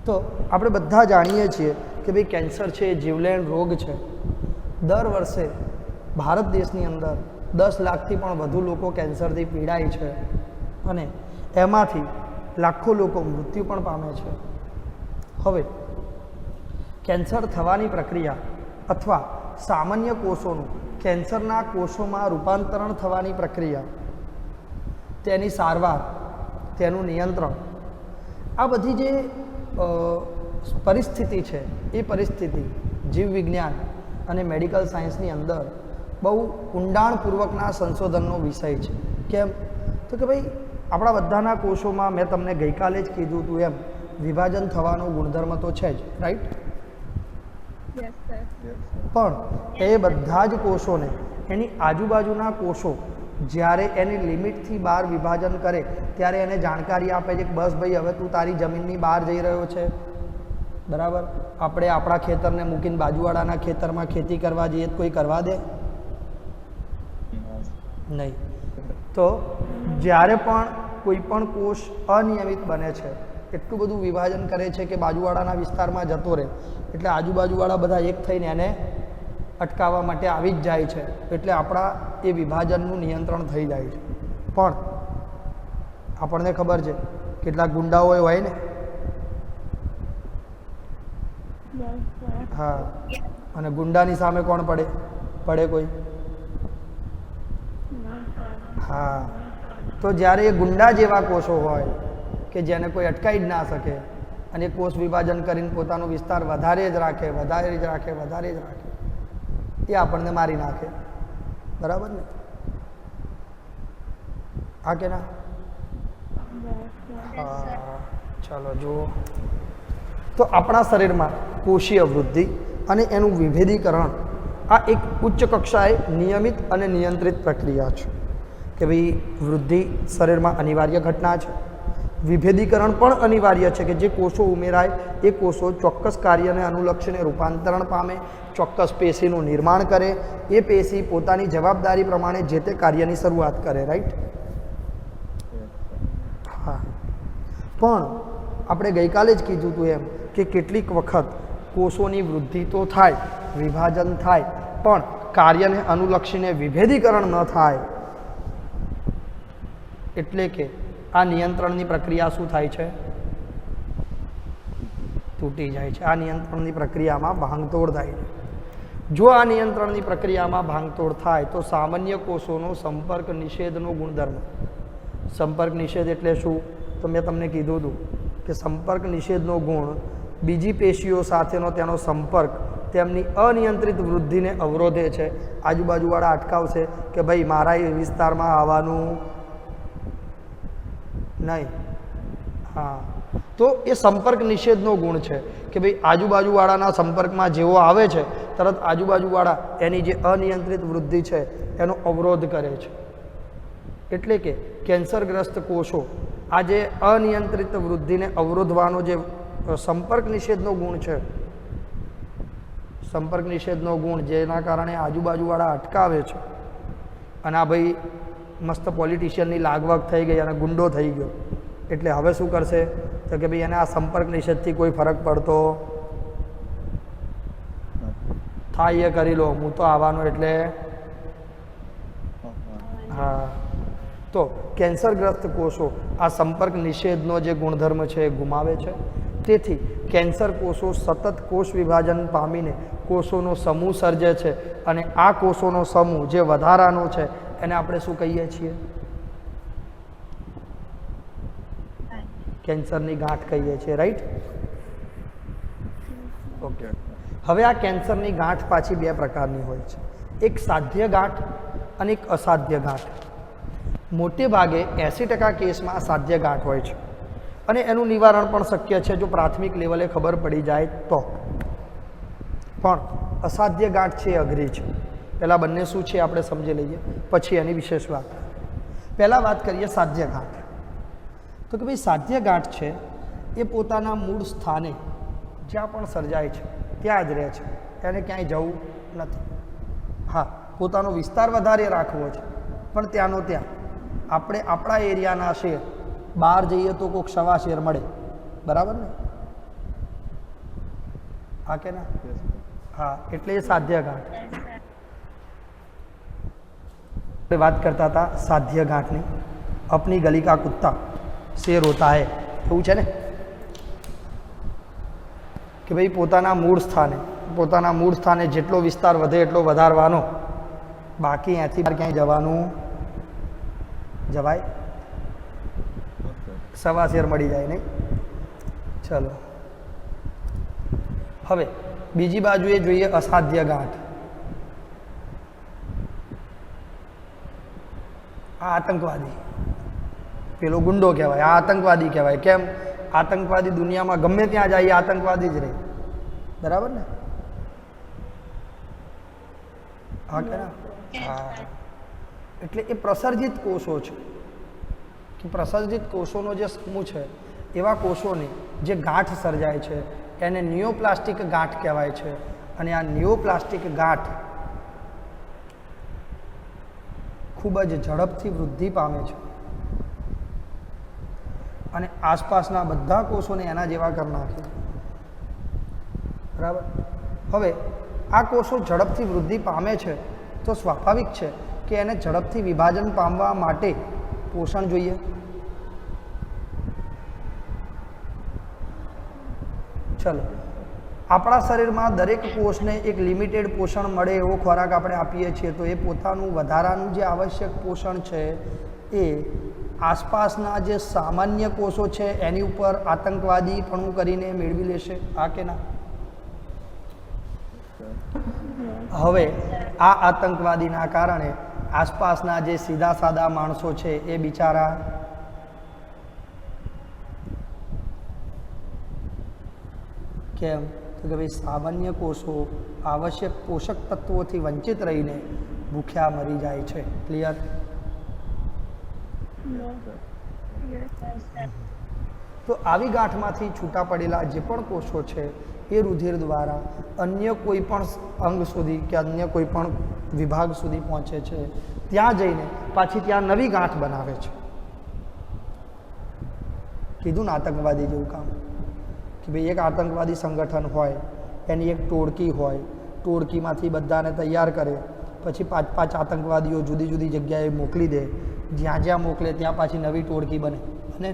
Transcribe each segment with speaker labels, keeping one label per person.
Speaker 1: તો આપણે બધા જાણીએ છીએ કે ભાઈ કેન્સર છે એ જીવલેણ રોગ છે. દર વર્ષે ભારત દેશની અંદર 10 લાખથી પણ વધુ લોકો કેન્સરથી પીડાય છે અને એમાંથી લાખો લોકો મૃત્યુ પણ પામે છે. હવે કેન્સર થવાની પ્રક્રિયા અથવા સામાન્ય કોષોનું કેન્સરના કોષોમાં રૂપાંતરણ થવાની પ્રક્રિયા, તેની સારવાર, તેનું નિયંત્રણ, આ બધી જે પરિસ્થિતિ છે એ પરિસ્થિતિ જીવવિજ્ઞાન અને મેડિકલ સાયન્સની અંદર બહુ ઊંડાણપૂર્વકના સંશોધનનો વિષય છે. કેમ? તો કે ભાઈ આપણા બધાના કોષોમાં મેં તમને ગઈકાલે જ કીધું હતું એમ વિભાજન થવાનો ગુણધર્મ તો છે જ, રાઈટ? પણ એ બધા જ કોષોને એની આજુબાજુના કોષો જ્યારે એની લિમિટથી બહાર વિભાજન કરે ત્યારે એને જાણકારી આપે છે કે બસ ભાઈ હવે તું તારી જમીનની બહાર જઈ રહ્યો છે, બરાબર? આપણે આપણા ખેતરને મૂકીને બાજુવાળાના ખેતરમાં ખેતી કરવા જઈએ તો કોઈ કરવા દે નહીં. તો જ્યારે પણ કોઈ પણ કોષ અનિયમિત બને છે, એટલું બધું વિભાજન કરે છે કે બાજુવાળાના વિસ્તારમાં જતો રહે, એટલે આજુબાજુવાળા બધા એક થઈને એને અટકાવવા માટે આવી જ જાય છે. એટલે આપણા એ વિભાજનનું નિયંત્રણ થઈ જાય છે. પણ આપણને ખબર છે કેટલાક ગુંડાઓ હોય ને, હા, અને ગુંડાની સામે કોણ પડે? પડે કોઈ? હા. તો જ્યારે એ ગુંડા જેવા કોષો હોય કે જેને કોઈ અટકાવી જ ના શકે અને કોષ વિભાજન કરીને પોતાનો વિસ્તાર વધારે જ રાખે, એ આપણને મારી નાખે, બરાબર ને? હા કે ના? હા. ચાલો જુઓ, તો આપણા શરીરમાં કોષીય વૃદ્ધિ અને એનું વિભેદીકરણ આ એક ઉચ્ચ કક્ષાએ નિયમિત અને નિયંત્રિત પ્રક્રિયા છે કે ભાઈ વૃદ્ધિ શરીરમાં અનિવાર્ય ઘટના છે. વિભેદીકરણ પણ અનિવાર્ય છે કે જે કોષો ઉમેરાય એ કોષો ચોક્કસ કાર્યને અનુલક્ષીને રૂપાંતરણ પામે, ચોક્કસ પેશીનું નિર્માણ કરે, એ પેશી પોતાની જવાબદારી પ્રમાણે જે તે કાર્યની શરૂઆત કરે, રાઈટ? હા. પણ આપણે ગઈકાલે જ કીધું હતું એમ કે કેટલીક વખત કોષોની વૃદ્ધિ તો થાય, વિભાજન થાય, પણ કાર્યને અનુલક્ષીને વિભેદીકરણ ન થાય. એટલે કે આ નિયંત્રણની પ્રક્રિયા શું થાય છે? તૂટી જાય છે. આ નિયંત્રણની પ્રક્રિયામાં ભાંગતોડ થાય છે. જો આ નિયંત્રણની પ્રક્રિયામાં ભાંગતોડ થાય તો સામાન્ય કોષોનો સંપર્ક નિષેધનો ગુણધર્મ. સંપર્ક નિષેધ એટલે શું? તો મેં તમને કીધું હતું કે સંપર્ક નિષેધનો ગુણ બીજી પેશીઓ સાથેનો તેનો સંપર્ક તેમની અનિયંત્રિત વૃદ્ધિને અવરોધે છે. આજુબાજુવાળા અટકાવશે કે ભાઈ મારા એ વિસ્તારમાં આવવાનું નહીં. હા. તો એ સંપર્ક નિષેધનો ગુણ છે કે ભાઈ આજુબાજુવાળાના સંપર્કમાં જેવો આવે છે તરત આજુબાજુવાળા એની જે અનિયંત્રિત વૃદ્ધિ છે એનો અવરોધ કરે છે. એટલે કે કેન્સરગ્રસ્ત કોષો આ જે અનિયંત્રિત વૃદ્ધિને અવરોધવાનો જે સંપર્ક નિષેધનો ગુણ છે, સંપર્ક નિષેધનો ગુણ જેના કારણે આજુબાજુવાળા અટકાવે છે અને આ ભાઈ મસ્ત પોલિટિશિયનની લાગવગ થઈ ગઈ અને ગુંડો થઈ ગયો, એટલે હવે શું કરશે? તો કે ભાઈ એને આ સંપર્ક નિષેધથી કોઈ ફરક પડતો થાય, એ કરી લો, હું તો આવવાનો. એટલે હા. તો કેન્સરગ્રસ્ત કોષો આ સંપર્ક નિષેધનો જે ગુણધર્મ છે એ ગુમાવે છે. તેથી કેન્સર કોષો સતત કોષ વિભાજન પામીને કોષોનો સમૂહ સર્જે છે અને આ કોષોનો સમૂહ જે વધારાનો છે એને આપણે શું કહીએ છીએ? કેન્સરની ગાંઠ કહીએ છીએ, રાઈટ? ઓકે. હવે આ કેન્સરની ગાંઠ પાછી બે પ્રકારની હોય છે. એક સાધ્ય ગાંઠ અને એક અસાધ્ય ગાંઠ. મોટે ભાગે 80% કેસમાં સાધ્ય ગાંઠ હોય છે અને એનું નિવારણ પણ શક્ય છે જો પ્રાથમિક લેવલે ખબર પડી જાય તો. પણ અસાધ્ય ગાંઠ છે એ અઘરી છે. પહેલાં બંને શું છે આપણે સમજી લઈએ, પછી એની વિશેષ વાત. પહેલાં વાત કરીએ સાધ્ય ગાંઠ. તો કે ભાઈ સાધ્ય ગાંઠ છે એ પોતાના મૂળ સ્થાને જ્યાં પણ સર્જાય છે ત્યાં જ રહે છે, એને ક્યાંય જવું નથી. હા, પોતાનો વિસ્તાર વધારે રાખવો છે પણ ત્યાંનો ત્યાં. આપણે આપણા એરિયાના શેર બહાર જઈએ તો કોઈક સવા શેર મળે, બરાબર ને? હા કે ના? હા, એટલે એ સાધ્ય ગાંઠ. આપણે વાત કરતા હતા સાધ્ય ગાંઠની. અપની ગલી કા કુત્તા શેર હોતા હે, એવું છે ને કે ભાઈ પોતાના મૂળ સ્થાને જેટલો વિસ્તાર વધે એટલો વધારવાનો, બાકી અહીંયાથી બહાર ક્યાંય જવાનું જવાય? સવા શેર મળી જાય નહીં? ચલો હવે બીજી બાજુએ જોઈએ અસાધ્ય ગાંઠ. આ આતંકવાદી, પેલો ગુંડો કહેવાય, આ આતંકવાદી કહેવાય. કેમ? આતંકવાદી દુનિયામાં ગમે ત્યાં જાય એ આતંકવાદી જ રહે, બરાબર ને? હા કે ના? હા, એટલે એ પ્રસર્જિત કોષો છે કે પ્રસર્જિત કોષોનો જે સમૂહ છે, એવા કોષોની જે ગાંઠ સર્જાય છે એને નિયોપ્લાસ્ટિક ગાંઠ કહેવાય છે. અને આ નિયોપ્લાસ્ટિક ગાંઠ ખૂબ જ ઝડપથી વૃદ્ધિ પામે છે અને આસપાસના બધા કોષોને એના જેવા કરી નાખે, બરાબર? હવે આ કોષો ઝડપથી વૃદ્ધિ પામે છે તો સ્વાભાવિક છે કે એને ઝડપથી વિભાજન પામવા માટે પોષણ જોઈએ. ચલો, આપણા શરીરમાં દરેક કોષને એક લિમિટેડ પોષણ મળે એવો ખોરાક આપણે આપીએ છીએ, તો એ પોતાનું વધારાનું જે આવશ્યક પોષણ છે એ આસપાસના જે સામાન્ય કોષો છે એની ઉપર આતંકવાદીપણું કરીને મેળવી લેશે. હા કે ના? હવે આ આતંકવાદીના કારણે આસપાસના જે સીધા સાદા માણસો છે એ બિચારા કેમ? તો કે ભાઈ સામાન્ય કોષો આવશ્યક પોષક તત્વોથી વંચિત રહીને ભૂખ્યા મરી જાય છે. ક્લિયર? તો આવી ગાંઠમાંથી છૂટા પડેલા જે પણ કોષો છે એ રુધિર દ્વારા અન્ય કોઈ પણ અંગ સુધી કે અન્ય કોઈ પણ વિભાગ સુધી પહોંચે છે. ત્યાં જઈને પાછી ત્યાં નવી ગાંઠ બનાવે છે. કીધું ને આતંકવાદી જેવું કામ કે ભાઈ એક આતંકવાદી સંગઠન હોય, એની એક ટોળકી હોય, ટોળકીમાંથી બધાને તૈયાર કરે, પછી 5-5 આતંકવાદીઓ જુદી જુદી જગ્યાએ મોકલી દે, જ્યાં જ્યાં મોકલે ત્યાં પાછી નવી ટોળકી બને. અને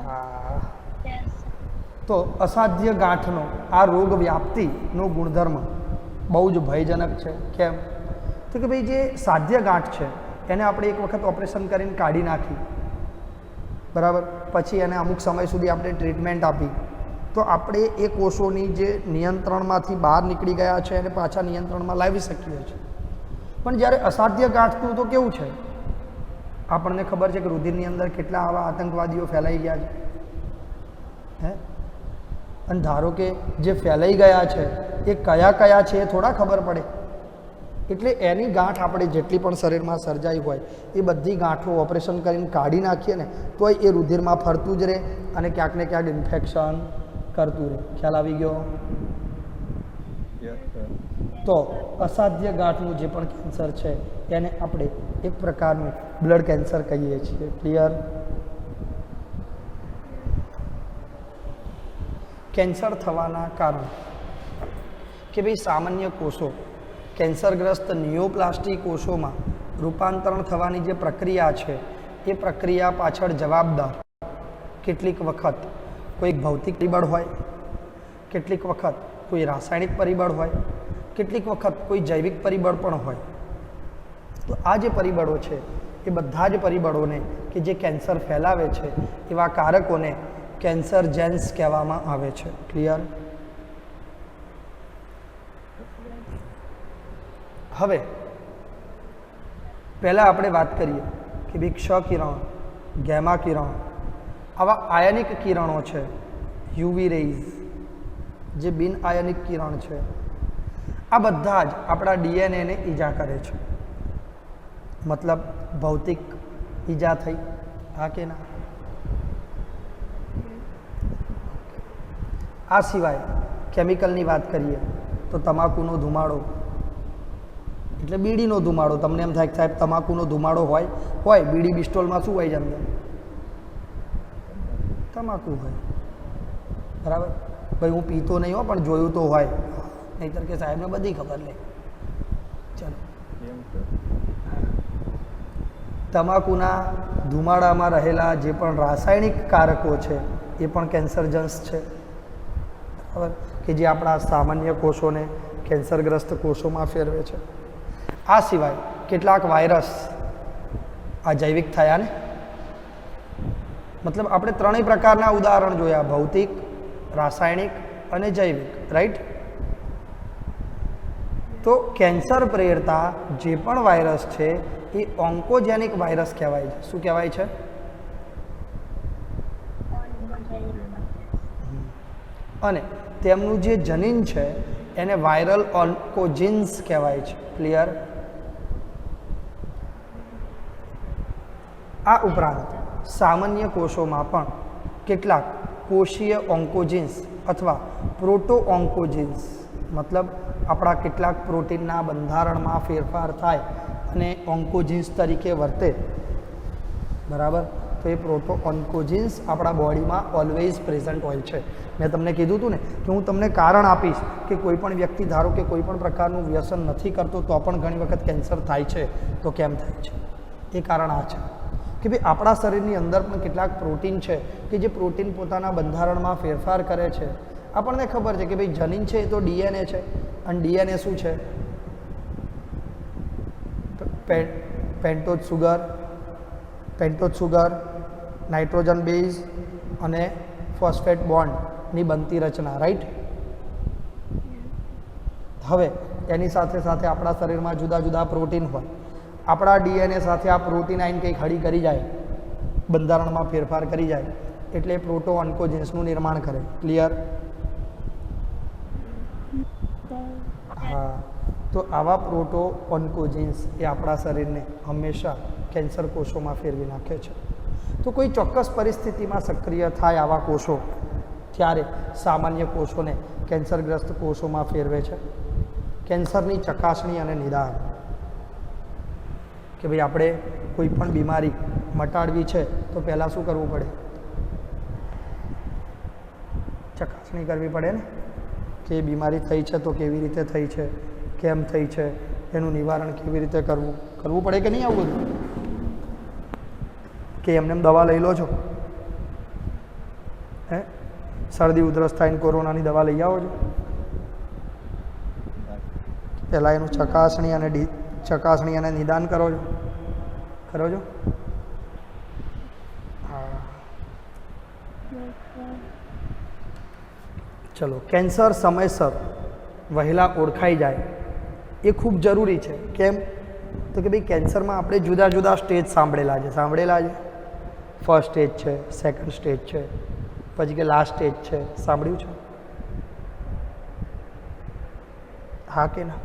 Speaker 1: હા, તો અસાધ્ય ગાંઠનો આ રોગ વ્યાપ્તિનો ગુણધર્મ બહુ જ ભયજનક છે. કેમ? તો કે ભાઈ જે સાધ્ય ગાંઠ છે એને આપણે એક વખત ઓપરેશન કરીને કાઢી નાખી, બરાબર, પછી એને અમુક સમય સુધી આપણે ટ્રીટમેન્ટ આપી, તો આપણે એ કોષોની જે નિયંત્રણમાંથી બહાર નીકળી ગયા છે એને પાછા નિયંત્રણમાં લાવી શકીએ છીએ. પણ જ્યારે અસાધ્ય ગાંઠનું તો કેવું છે, આપણને ખબર છે કે રુધિરની અંદર કેટલા આવા આતંકવાદીઓ ફેલાઈ ગયા છે, હે? અને ધારો કે જે ફેલાઈ ગયા છે એ કયા કયા છે એ થોડા ખબર પડે. એટલે એની ગાંઠ આપણે જેટલી પણ શરીરમાં સર્જાઈ હોય એ બધી ગાંઠો ઓપરેશન કરીને કાઢી નાખીએ ને તોય એ રુધિરમાં ફરતું જ રહે અને ક્યાંક ને ક્યાંક ઇન્ફેક્શન કરતું રહે. ખ્યાલ આવી ગયો? તો અસાધ્ય ગાંઠનું જે પણ કેન્સર છે એને આપણે એક પ્રકારનું બ્લડ કેન્સર કહીએ છીએ. ક્લિયર? કેન્સર થવાના કારણ કે ભાઈ સામાન્ય કોષો કેન્સરગ્રસ્ત નિયોપ્લાસ્ટી કોષોમાં રૂપાંતરણ થવાની જે પ્રક્રિયા છે એ પ્રક્રિયા પાછળ જવાબદાર કેટલીક વખત કોઈ ભૌતિક પરિબળ હોય, કેટલીક વખત કોઈ રાસાયણિક પરિબળ હોય, કેટલીક વખત કોઈ જૈવિક પરિબળ પણ હોય. તો આ જે પરિબળો છે એ બધા જ પરિબળોને કે જે કેન્સર ફેલાવે છે એવા કારકોને કેન્સર જેન્સ કહેવામાં આવે છે. ક્લિયર? હવે પહેલાં આપણે વાત કરીએ કે ભાઈ ક્ષ કિરણ, ગેમા કિરણ, આવા આયનિક કિરણો છે, યુવી રેઝ, જે બિન આયનિક કિરણ છે, આ બધા જ આપણા ડીએનએને ઈજા કરે છે. મતલબ ભૌતિક ઈજા થઈ, હા કે ના? આ સિવાય કેમિકલની વાત કરીએ તો તમાકુનો ધુમાડો, એટલે બીડીનો ધુમાડો. તમને એમ થાય કે સાહેબ તમાકુનો ધુમાડો હોય બીડી બિસ્ટોલમાં શું હોય છે અંદર? તમાકુ હોય. બરાબર. ભાઈ હું પીતો નહીં હો, પણ જોયું તો હોય, નહીંતર કે સાહેબને બધી ખબર લે. ચાલો, તમાકુના ધુમાડામાં રહેલા જે પણ રાસાયણિક કારકો છે એ પણ કેન્સરજન્સ છે, બરાબર, કે જે આપણા સામાન્ય કોષોને કેન્સરગ્રસ્ત કોષોમાં ફેરવે છે. આ સિવાય કેટલાક વાયરસ આ જૈવિક થયા ને, મતલબ આપણે ત્રણેય પ્રકારના ઉદાહરણ જોયા, ભૌતિક, રાસાયણિક અને જૈવિક, રાઈટ. તો કેન્સર પ્રેરતા જે પણ વાયરસ છે એ ઓન્કોજેનિક વાયરસ કહેવાય છે. શું કહેવાય છે? અને તેમનું જે જનીન છે એને વાયરલ ઓન્કોજીન્સ કહેવાય છે. ક્લિયર? આ ઉપરાંત સામાન્ય કોષોમાં પણ કેટલાક કોષીય ઓન્કોજીન્સ અથવા પ્રોટો ઓન્કોજીન્સ, મતલબ આપણા કેટલાક પ્રોટીનના બંધારણમાં ફેરફાર થાય અને ઓન્કોજીન્સ તરીકે વર્તે, બરાબર. તો એ પ્રોટો ઓન્કોજીન્સ આપણા બોડીમાં ઓલવેઝ પ્રેઝન્ટ હોય છે. મેં તમને કીધું હતું ને કે હું તમને કારણ આપીશ કે કોઈ પણ વ્યક્તિ ધારો કે કોઈ પણ પ્રકારનું વ્યસન નથી કરતો તો પણ ઘણી વખત કેન્સર થાય છે. તો કેમ થાય છે? એ કારણ આ છે કે ભાઈ આપણા શરીરની અંદર પણ કેટલાક પ્રોટીન છે કે જે પ્રોટીન પોતાના બંધારણમાં ફેરફાર કરે છે. આપણને ખબર છે કે ભાઈ જનીન છે એ તો ડીએનએ છે, અને ડીએનએ શું છે? પેન્ટોઝ સુગર, નાઇટ્રોજન બેઝ અને ફોસ્ફેટ બોન્ડની બનતી રચના, રાઈટ. હવે એની સાથે સાથે આપણા શરીરમાં જુદા જુદા પ્રોટીન હોય. આપણા ડીએનએ સાથે આ પ્રોટીન આવીને કંઈક હળી કરી જાય, બંધારણમાં ફેરફાર કરી જાય, એટલે પ્રોટો ઓન્કોજીન્સનું નિર્માણ કરે. ક્લિયર? હા. તો આવા પ્રોટો ઓન્કોજીન્સ એ આપણા શરીરને હંમેશા કેન્સર કોષોમાં ફેરવી નાખે છે. તો કોઈ ચોક્કસ પરિસ્થિતિમાં સક્રિય થાય આવા કોષો, ત્યારે સામાન્ય કોષોને કેન્સરગ્રસ્ત કોષોમાં ફેરવે છે. કેન્સરની ચકાસણી અને નિદાન, કે ભાઈ આપણે કોઈ પણ બીમારી મટાડવી છે તો પહેલાં શું કરવું પડે? ચકાસણી કરવી પડે ને, કે એ બીમારી થઈ છે તો કેવી રીતે થઈ છે, કેમ થઈ છે, એનું નિવારણ કેવી રીતે કરવું પડે કે નહીં? આવું બધું કે એમને દવા લઈ લો છો, હે, શરદી ઉધરસ થાય ને કોરોનાની દવા લઈ આવો છો, પહેલાં એનું ચકાસણી અને નિદાન કરો છો. હા, ચલો. કેન્સર સમયસર વહેલા ઓળખાઈ જાય એ ખૂબ જરૂરી છે. કેમ? તો કે ભાઈ કેન્સરમાં આપણે જુદા જુદા સ્ટેજ સાંભળેલા છે. ફર્સ્ટ સ્ટેજ છે, સેકન્ડ સ્ટેજ છે, પછી કે લાસ્ટ સ્ટેજ છે. સાંભળ્યું છે? હા કે ના?